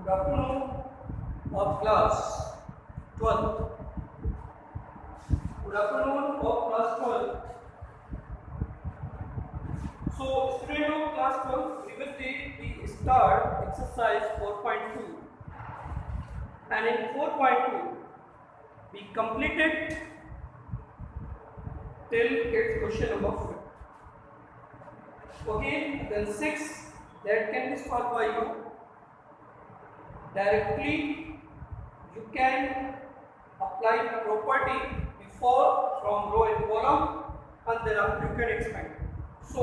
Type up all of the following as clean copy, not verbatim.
Good afternoon of class 12th. Good afternoon of class 12th. So, student of class 12th, previously we start exercise 4.2, and in 4.2 we completed till its question number 4. Okay, then 6 that can be solved by you directly. You can apply property before from row and column, and then after you can expand. So,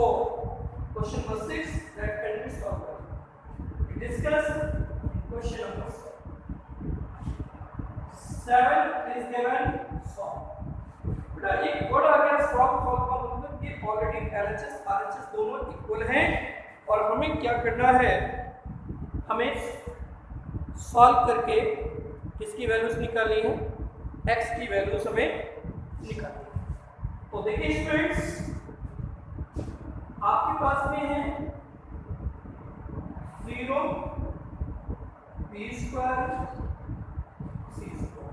question number 6 that can be solved by you. We discuss question number 7 is given solve. बेटा एक word आ गया solve का मतलब कि already LHS RHS दोनों equal हैं और हमें क्या करना है, हमें सॉल्व करके किसकी वैल्यूज निकालनी है, x की वैल्यूज हमें निकालनी है। तो देखिए स्टूडेंट्स, आपके पास में है 0 b square c square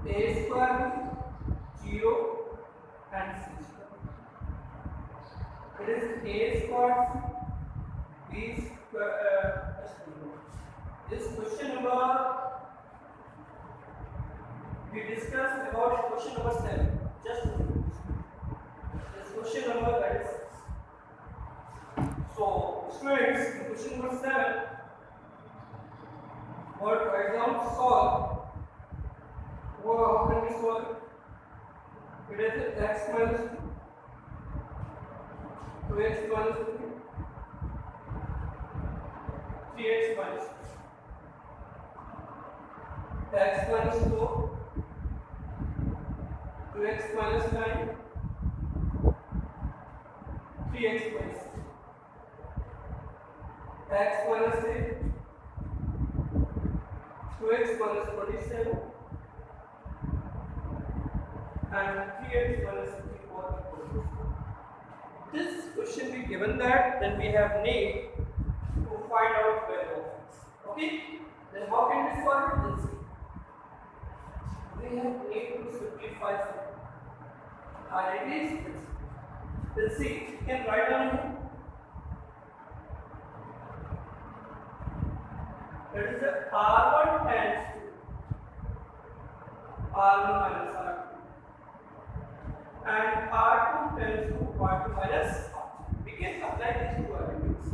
a square 0 and c square. It is a square b square. This question number we discussed about question number 7. Just this question number that is 6. So students, in question number 7, what write down solve. How can we solve it? It is x minus 2, 2x minus 3, 3x minus 2, x minus 4, 2x minus 9, 3x minus 6, x minus 8, 2x minus 27, and 3x minus 54 equals to 4. This question be given that, then we have need to find out value of x. Okay? Then how can we solve it? Let's see. We have need to simplify something. And it is this. Let's see. You can write down here. That is the R1 tends to R1 minus R2. And R2 tends to R2 minus R2. We can apply these two elements.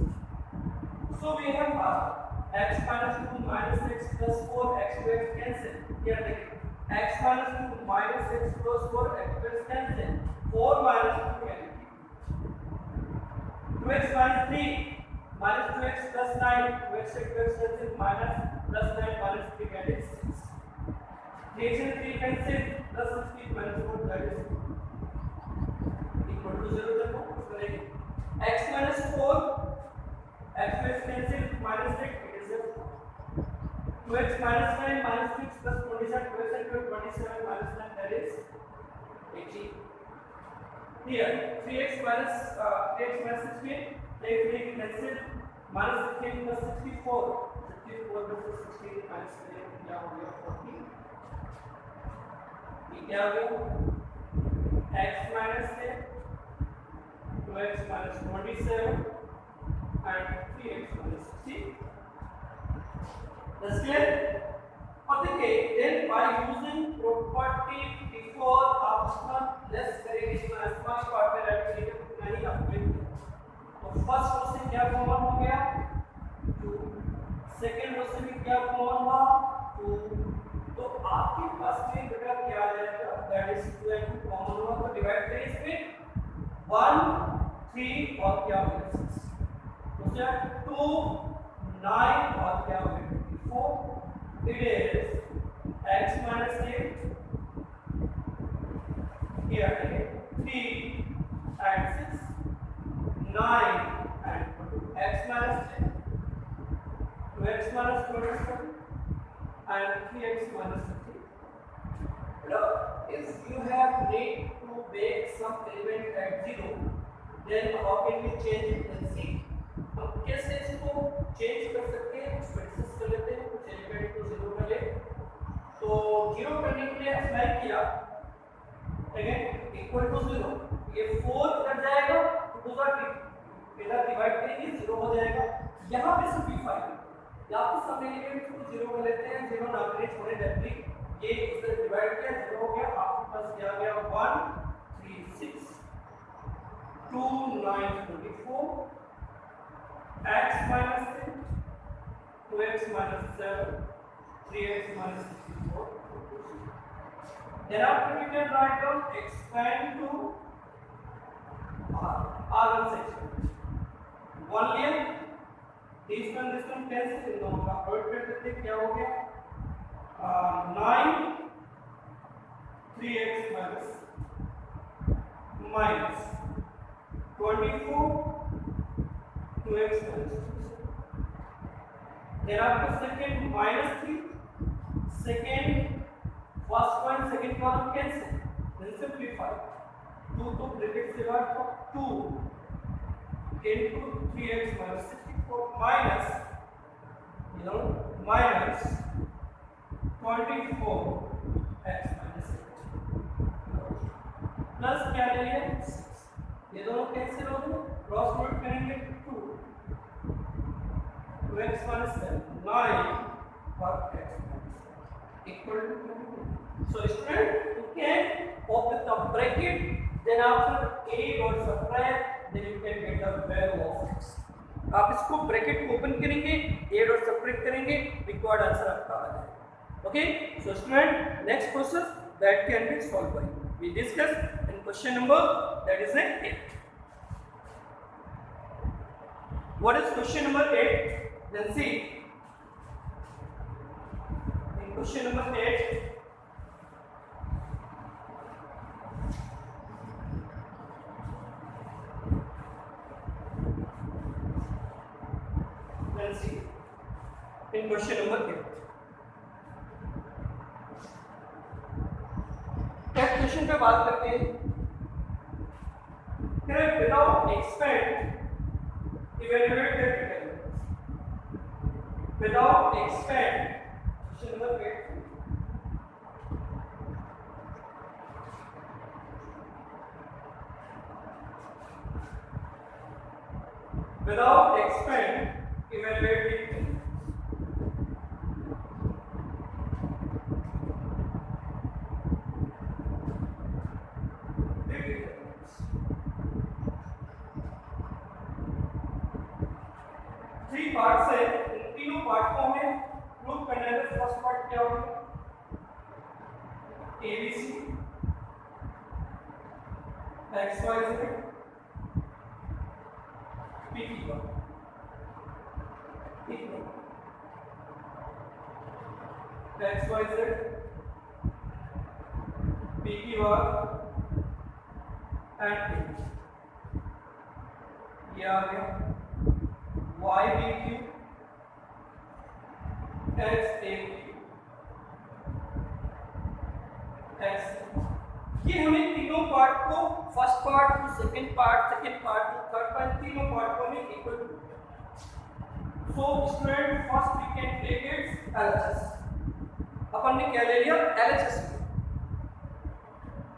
So we have x minus 2 minus x plus 4 x to x cancel. Here take x minus 2 minus x plus 4 x to x cancel. 4 minus 2 can be 2x minus 3 minus 2x plus 9 2x to x cancel minus plus 9 minus 3 can be 6. 3x and 3 cancel plus 16 minus 4 that is equal to 0 देखो x minus 4 x to x cancel minus 6 it is 2x minus 9 minus 6 plus 27 2x and 27 minus 9 that is 18. Here 3x minus 16 take 3 cancel minus 16 plus 64 plus 16 minus 3 क्या हो गया 40. ये क्या हो गया x minus 6 2x minus 27 and 3x minus 16. That's clear? और देखिए, then by using property before option less करेंगे तो स्मॉल पार्ट में राइट करेंगे उतना ही अपडेट. तो फर्स्ट रो से क्या कॉमन हो गया 2, सेकंड रो से भी क्या कॉमन हुआ 2. तो आपके पास में बेटा क्या आ जाएगा दैट इज 2 and 2 कॉमन हुआ तो डिवाइड करें इसमें 1 3 और क्या हो गया 6. तो क्या 2 9 और क्या हो गया 24. It is x minus 8 here again 3 and 6 9 and 2 x minus 10 2x minus 27 and 3x minus 15. Now if you have need to make some element at 0, then how can we change it and see? हम कैसे इसको change कर सकते हैं, उसको discuss कर लेते हैं। कुछ एलिमेंट को 0 कर ले, तो 0 करने के लिए अप्लाई किया, अगेन इक्वल टू 0, ये 4 कट जाएगा, तो दूसरा इधर डिवाइड करेंगे 0 हो जाएगा। यहाँ पे सिंपलीफाई, यहाँ पे सब एलिमेंट्स को 0 कर लेते हैं, 0 ना करें, छोड़े डायरेक्टली, ये इधर डिवाइड किया 0 हो गया, आपके पास क्या आ गया 1 3 6 2 9 24 x minus 10 2x minus 7 3x minus 64. Thereafter we can write down expand to R1 section. One layer, this one cancel, इन दोनों का प्रोडक्ट कर देते हैं, क्या हो गया 9 3x minus 24 2x minus. Thereafter second minus 3, second first point second column cancel, then simplify 2 to bracket से बाहर, 2 into 3x minus 64 minus minus 24 x minus 8 plus क्या ले लिया 6, ये दोनों कैंसिल हो गए, क्रॉस प्रोडक्ट करेंगे 2x minus 7 9 और x minus equal to 2. So student, you can open the bracket, then after add or subtract, then you can get the value of x. आप इसको ब्रैकेट को ओपन करेंगे, add और subtract करेंगे, required answer आपका आ जाएगा। Okay, so student, next process that can be solve by we discuss in question number that is 8. What is question number 8? Then see, in question number 8, then see, in question number 8, next question पे बात करते हैं। Without expand evaluate the without expand, question number 8, without expand evaluate the things. Three parts है, तीनों part को हमें group करना है। फर्स्ट पार्ट क्या होगा ABC XYZ PQ XYZ PQ एंड ये आ गया YBQ ये हमें तीनों पार्ट को first part to second part to third part तीनों पार्ट को हमें equal to. So student first we can take its LHS। अपन ने क्या ले लिया LHS।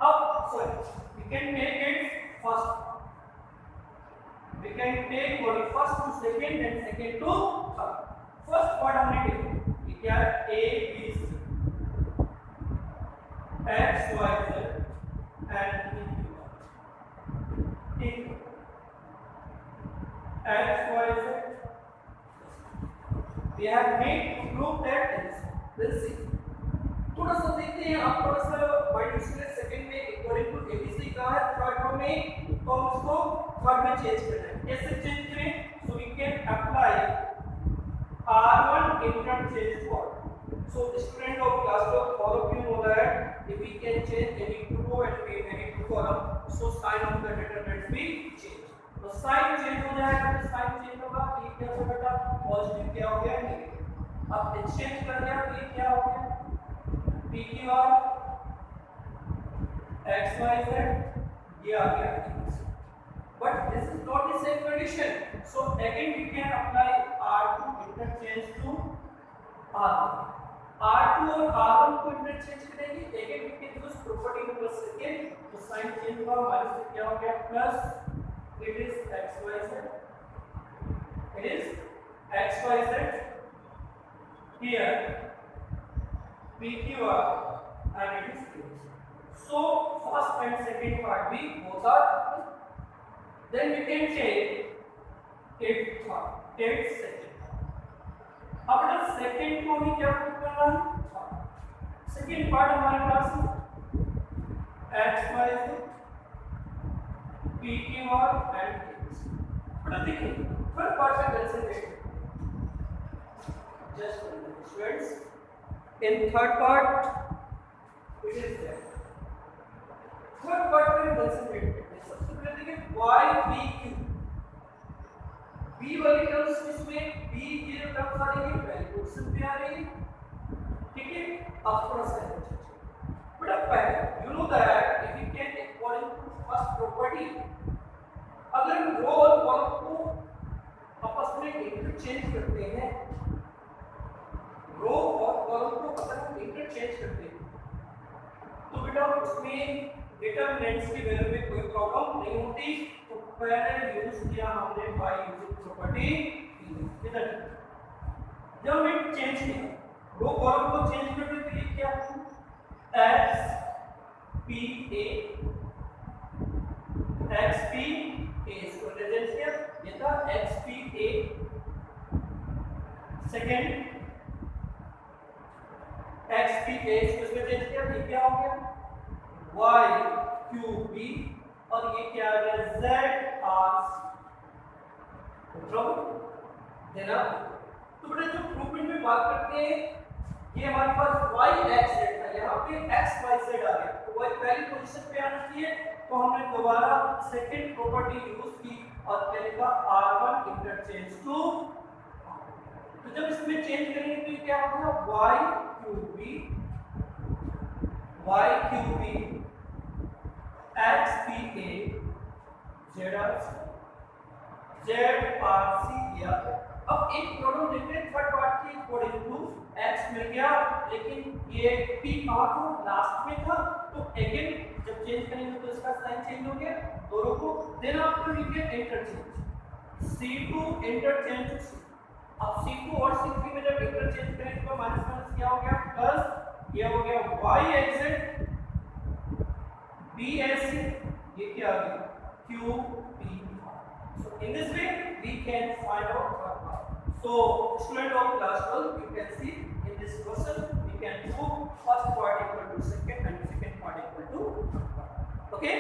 अब sorry we can take its first, we can take only first to second and second to third. First part हमने take क्या A B C X Y Z and P Q X Y Z we have made to group that is, let's see थोड़ा सा देखते हैं। आप थोड़ा सा word display second में अकॉर्डिंग टू ABC का है थर्ड फॉर्म में, तो हम उसको थर्ड में चेंज करना है। कैसे चेंज करें? So we can apply R1 interchange word. So student of class of all of you know that if we can change any two row and any two column, so sign of the determinant be change. तो sign change हो जाएगा, तो sign change होगा, ये क्या होगा बेटा positive क्या हो गया नेगेटिव। अब एक्सचेंज कर दिया तो ये क्या हो गया PQR XYZ ये आ गया। But this is not the same condition. So again we can apply R2 interchange to R1। R2 और R1 को इंटरचेंज करेंगे, again we can use property number second, तो साइन चेंज हुआ, माइनस से क्या हो गया plus, it is xyz, it is xyz here pqr and it is q. So first and second part we both are, then we can take it second. अब ना second को भी क्या प्रूव करना है, सेकंड पार्ट हमारे पास xyz pqr and q। बड़ा देखिए थर्ड पार्ट का consideration just for the students, in third part it is there, third part में कंसीडरेट करते हैं। सबसे पहले देखिए y p q, b वाली टर्म्स इसमें b ये टर्म्स आ रही है पहले क्वेश्चन पे आ रही है, ठीक है। अब थोड़ा सा बट अब पहले you know that if you can according to first property, अगर रो और कॉलम को आपस में इंटरचेंज करते हैं, रो और कॉलम को अगर हम इंटरचेंज करते हैं तो बेटा उसमें डिटरमिनेंट्स की वैल्यू में कोई प्रॉब्लम नहीं होती। तो पहले यूज किया हमने बाय यूजिंग प्रॉपर्टी इधर, जब हम चेंज किया रो कॉलम को चेंज करते तो ये क्या x p a इसको रिप्रेजेंट किया, ये था x p a, second x p a इसको चेंज किया, ये क्या हो गया y q b, और ये क्या आ गया z r देना। तो बेटा जो प्रूफमेंट में बात करते हैं ये हमारे पास y x z था, यहाँ पे x y z आ गया, तो y पहली पोजीशन पे आना चाहिए, तो हमने दोबारा सेकंड प्रॉपर्टी यूज की और क्या लिखा r1 इंटरचेंज टू। तो जब इसमें चेंज करेंगे तो ये क्या होगा y q b x p a z r c दिया। अब एक प्रॉब्लम देखते हैं थर्ड पार्ट की, अकॉर्डिंग टू x मिल गया लेकिन ये p कहां था लास्ट में था, तो अगेन जब चेंज करेंगे तो इसका साइन चेंज हो गया दोनों को, then after you can interchange c2 interchange to c। अब c2 और c3 में जब इंटरचेंज करेंगे तो माइनस माइनस क्या हो गया प्लस, ये हो गया y xz b s ये क्या आ गया q p। So in this way we can find out third part. So student of class 12, you can see in this question we can prove first part equal to second and second part equal to third part. Okay,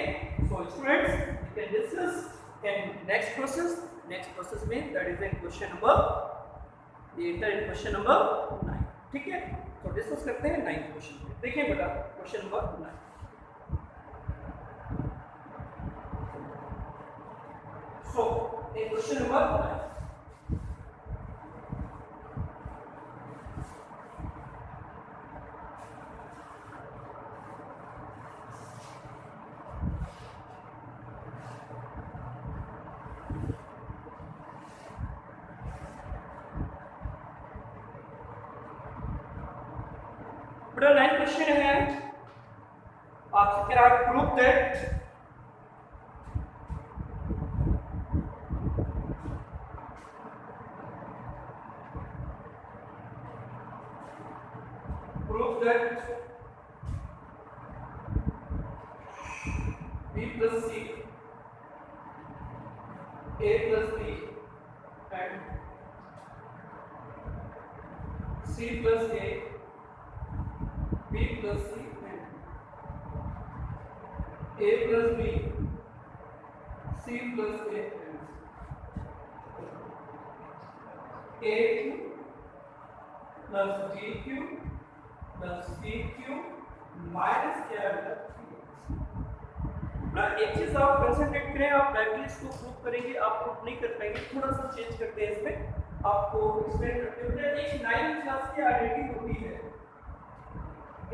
so students you can discuss in next process में, that is in question number, ये enter in question number 9, ठीक है। तो discuss करते हैं 9th question में। देखिए बेटा question number 9, so in question number 9, बड़ा 9th क्वेश्चन है आपसे कह रहा है prove that b plus c a plus b and c plus a b plus c and a plus b c plus a and aq plus bq plus pq minus क्या है ना। एक चीज आप कंसंट्रेट करें, आप डायरेक्टली इसको prove करेंगे, आप प्रूव नहीं कर पाएंगे, थोड़ा सा चेंज करते हैं इसमें, आपको एक्सप्लेन करते हुए एक 9th क्लास की आइडेंटिटी होती है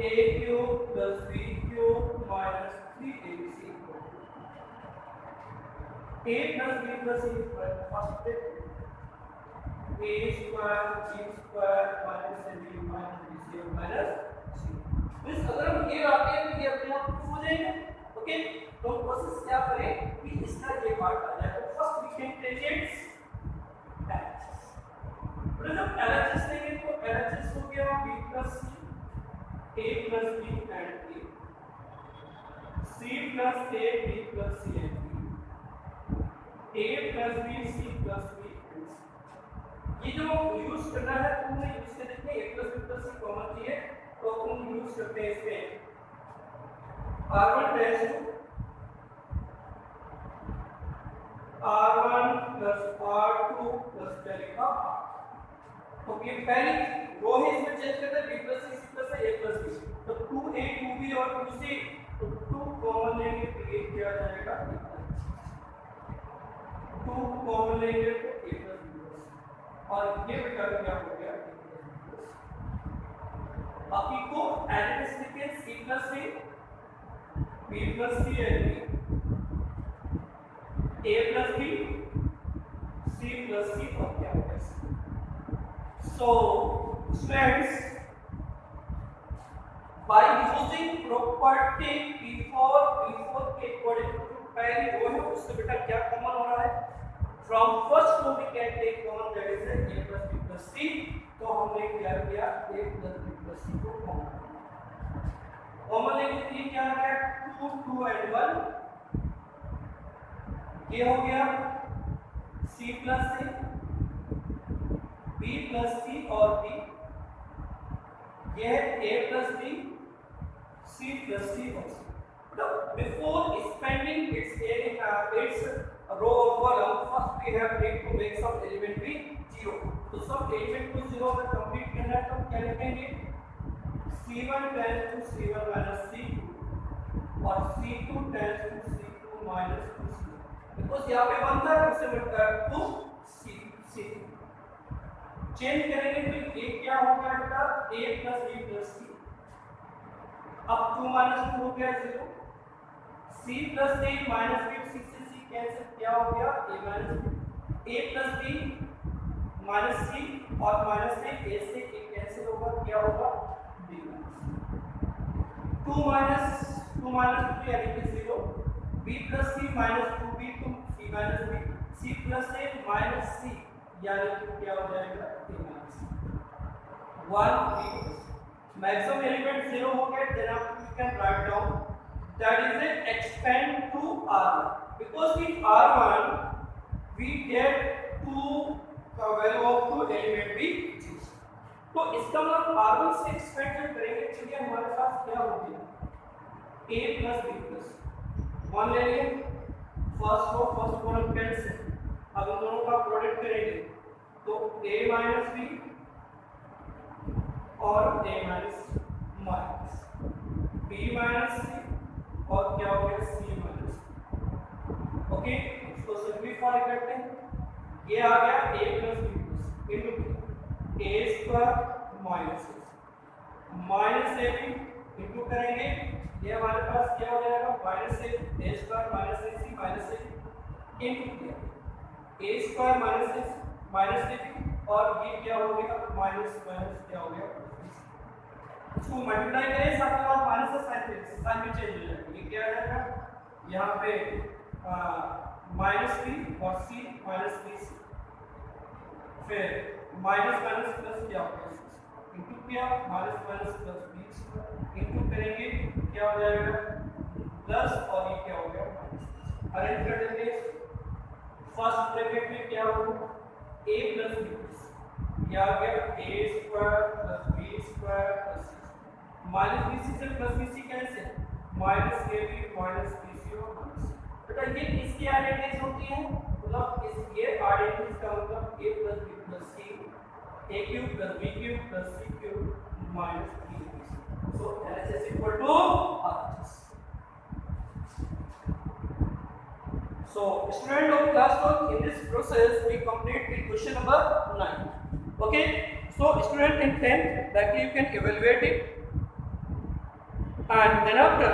aq plus bq minus 3abc a plus b plus c first step a square b square minus ab minus bc minus c। Means अगर हम ये लाते हैं तो ये अपने आप प्रूफ हो जाएगा। ओके, तो प्रोसेस क्या करें कि इसका ये पार्ट आ जाए। तो first we can take its LHS। तो जब LHS लेंगे तो LHS हो गया b plus c, a plus b and a, c plus a, b plus c and b, a plus b, c plus b and c। ये जो use करना है तो हमने यूज करने के a plus b plus c common चाहिए, तो हम यूज करते हैं इसमें r1 tends to r1 plus r2 plus क्या लिखा। ओके, पहली रो है इसमें चेंज करते हैं b plus c, c plus a plus b, तो 2a 2b और 2c, तो 2 कॉमन लेंगे तो ये क्या आ जाएगा, 2 कॉमन लेंगे तो a plus b, और ये बेटा क्या हो गया, बाकी को एज इट इज लिखें c plus a, b plus c and b, a plus b, c plus c और क्या होगा। So students, by using property before के according to पहली रो है उससे बेटा क्या कॉमन हो रहा है, from first row we can take common, that is a plus b plus c। तो हमने क्या किया, a plus b plus c को कॉमन लेंगे तो ये क्या आ गया, 2 2 and 1, ये हो गया c plus a, b plus c और b, यह a plus b, c plus c और c। Now before spending its row or column, first we have to make some element be 0। तो सब एलिमेंट को 0 में कंप्लीट करना है, तो क्या लिखेंगे, c1 tends to c1 minus c2 और c2 tends to c2 minus 2c, because यहाँ पे 1 था उससे मिलता है 2 c। चेंज करेंगे तो ये क्या हो गया बेटा, a plus b plus c, अब 2 minus 2 हो गया 0, c plus a minus b, c से c कैंसिल, क्या हो गया a minus b, a plus b minus c और minus से a से a कैंसिल होगा, क्या होगा b minus 2 minus 2 यानी कि 0, b plus c minus 2b to c minus b, c plus a minus c यानी कि क्या हो जाएगा a minus 1 मैक्सिमम एलिमेंट 0 हो गए, देन आप you can write down that is a expand to r1, because in r1 we get 2 का value of 2 element भी, तो इसका मतलब r1 से एक्सपेंड जब करेंगे तो ये हमारे पास क्या हो गया, a plus b plus 1 ले लिए, first row first column cancel, अब इन दोनों का प्रोडक्ट करेंगे तो a minus b और a minus b minus c और क्या हो गया c minus। ओके, इसको सिंपलीफाई करते हैं, ये आ गया a plus b plus into a square minus ab into करेंगे, ये हमारे पास क्या हो जाएगा minus a square minus ac minus a into a square minus ab और ये क्या हो गया माइनस क्या हो गया, इसको मल्टीप्लाई करें साथ में माइनस का साइन भी चेंज हो जाएगा, ये क्या आएगा यहाँ पे माइनस b और c माइनस bc, फिर माइनस माइनस प्लस क्या होगा इनटू क्या minus minus plus b into करेंगे क्या हो जाएगा प्लस और ये क्या हो गया माइनस। अरेंज कर देंगे, फर्स्ट ब्रैकेट में क्या होगा a प्लस b ये आ गया a square plus b square plus c, minus bc से plus bc cancel, minus ab minus bc और माइनस। बेटा ये इसकी आइडेंटिटीज होती है, मतलब इस ये आइडेंटिटीज का मतलब a plus b plus c, a cube plus b cube plus c cube minus 3bc। So LHS is equal to RHS। So student of class 12, in this process we complete the question number 9. Okay, so student in 10th directly you can evaluate it, and then after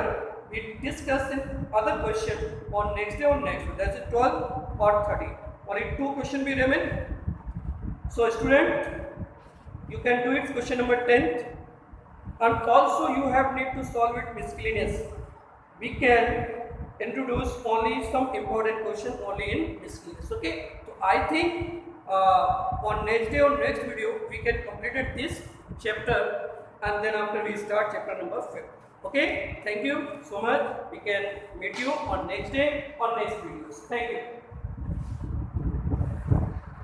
we discuss in other question on next day or next, that's it 12 or 13, only 2 question will remain, So student, you can do it question number 10th, and also you have need to solve it miscellaneous. We can introduce only some important question only in miscellaneous. Okay, so I think on next day or next video we can complete this chapter, and then after we start chapter number 5. Okay, thank you so much. We can meet you on next day or next videos. Thank you.